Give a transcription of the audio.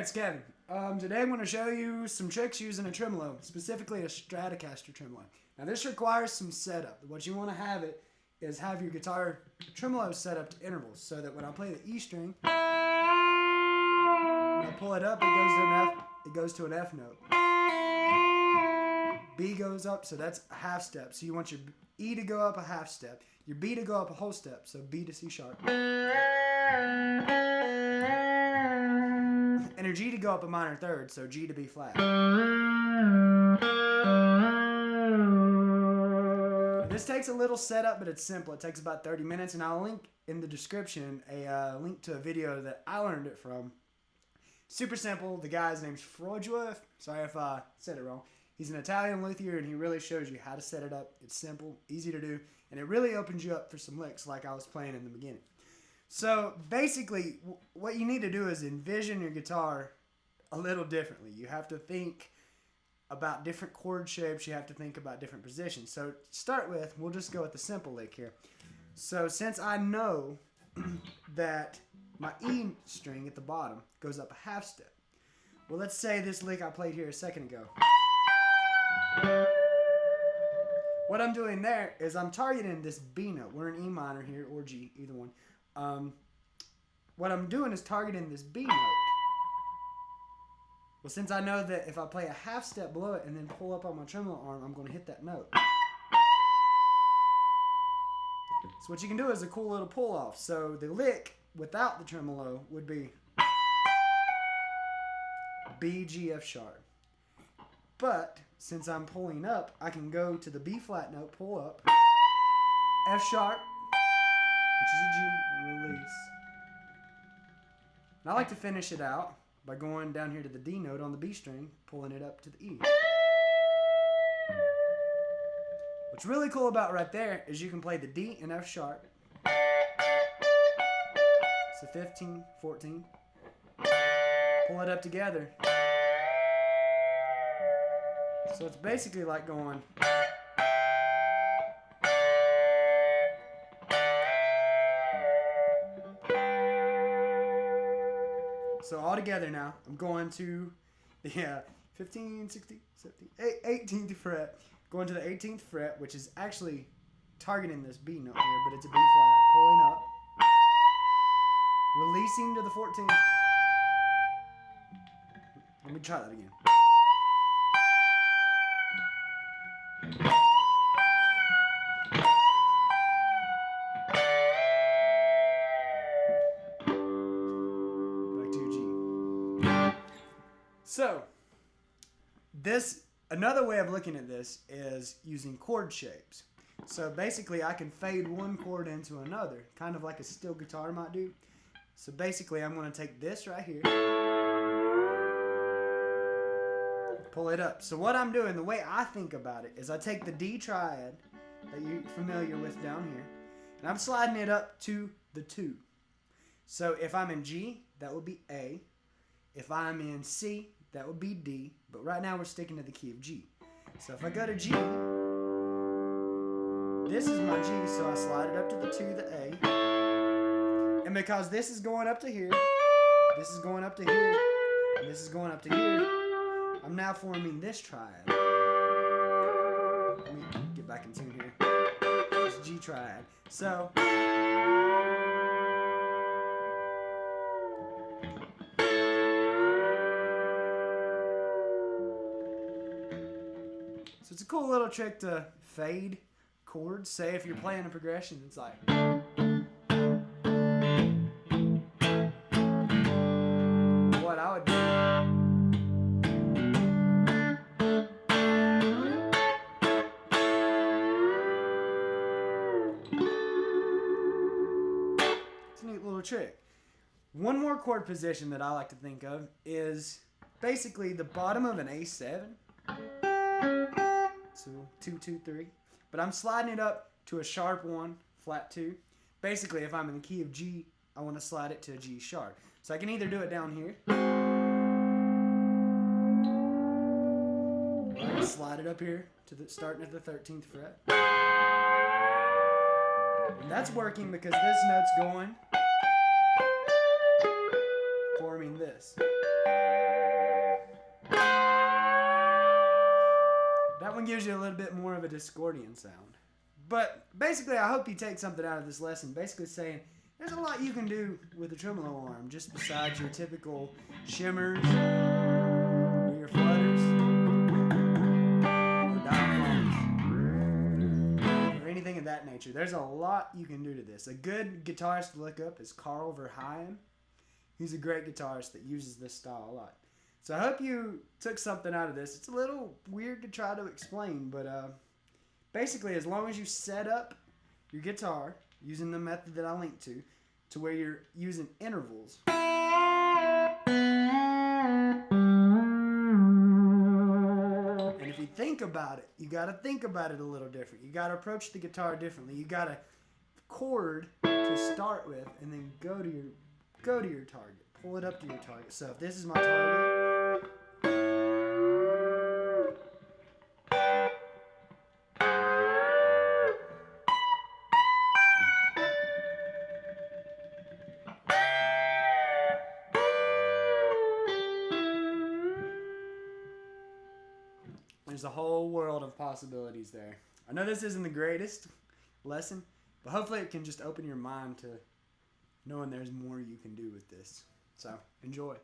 it's Kevin. Today I'm going to show you some tricks using a tremolo, specifically a Stratocaster Tremolo. Now this requires some setup. What you want to have your guitar tremolo set up to intervals, so that when I play the E string, when I pull it up, it goes to an F note. B goes up, so that's a half step. So you want your E to go up a half step, your B to go up a whole step, so B to C sharp. And your G to go up a minor third, so G to B flat. This takes a little setup, but it's simple. It takes about 30 minutes, and I'll link in the description a link to a video that I learned it from. Super simple. The guy's name's Frojdworth. Sorry if I said it wrong. He's an Italian luthier, and he really shows you how to set it up. It's simple, easy to do, and it really opens you up for some licks like I was playing in the beginning. So basically, what you need to do is envision your guitar a little differently. You have to think about different chord shapes. You have to think about different positions. So to start with, we'll just go with the simple lick here. So since I know that my E string at the bottom goes up a half step, well, let's say this lick I played here a second ago. What I'm doing there is I'm targeting this B note. We're in E minor here, or G, either one. What I'm doing is targeting this B note. Well, since I know that if I play a half step below it and then pull up on my tremolo arm, I'm going to hit that note. So what you can do is a cool little pull off. So the lick without the tremolo would be B, G, F sharp. But since I'm pulling up, I can go to the B flat note, pull up, F sharp, which is a G, and release. And I like to finish it out by going down here to the D note on the B string, pulling it up to the E. What's really cool about right there is you can play the D and F sharp. So 15, 14. Pull it up together. So it's basically like going. So all together now, I'm going to the 15, 16, 17, 18th fret. Going to the 18th fret, which is actually targeting this B note here, but it's a B flat. Pulling up. Releasing to the 14th. Let me try that again. So, another way of looking at this is using chord shapes. So basically I can fade one chord into another, kind of like a steel guitar might do. So basically I'm going to take this right here, pull it up. So what I'm doing, the way I think about it, is I take the D triad that you're familiar with down here, and I'm sliding it up to the 2. So if I'm in G, that would be A. If I'm in C, that would be D, but right now we're sticking to the key of G. So if I go to G, this is my G, so I slide it up to the 2, the A. And because this is going up to here, this is going up to here, and this is going up to here, I'm now forming this triad. Let me get back in tune here. This G triad. So it's a cool little trick to fade chords. Say if you're playing a progression, it's like. What I would do. It's a neat little trick. One more chord position that I like to think of is basically the bottom of an A7. So 2, 2, 3. But I'm sliding it up to a sharp 1, flat 2. Basically, if I'm in the key of G, I want to slide it to a G sharp. So I can either do it down here, or I can slide it up here to starting at the 13th fret. And that's working because this note's going, forming this. one gives you a little bit more of a discordian sound. But basically, I hope you take something out of this lesson. Basically saying, there's a lot you can do with a tremolo arm, just besides your typical shimmers, or your flutters, or diaphragms, or anything of that nature. There's a lot you can do to this. A good guitarist to look up is Verheyen. He's a great guitarist that uses this style a lot. So I hope you took something out of this. It's a little weird to try to explain, but basically, as long as you set up your guitar using the method that I linked to where you're using intervals. And if you think about it, you got to think about it a little different. You got to approach the guitar differently. You got to chord to start with, and then go to your target. Pull it up to your target. So if this is my target, there's a whole world of possibilities there. I know this isn't the greatest lesson, but hopefully it can just open your mind to knowing there's more you can do with this. So, enjoy.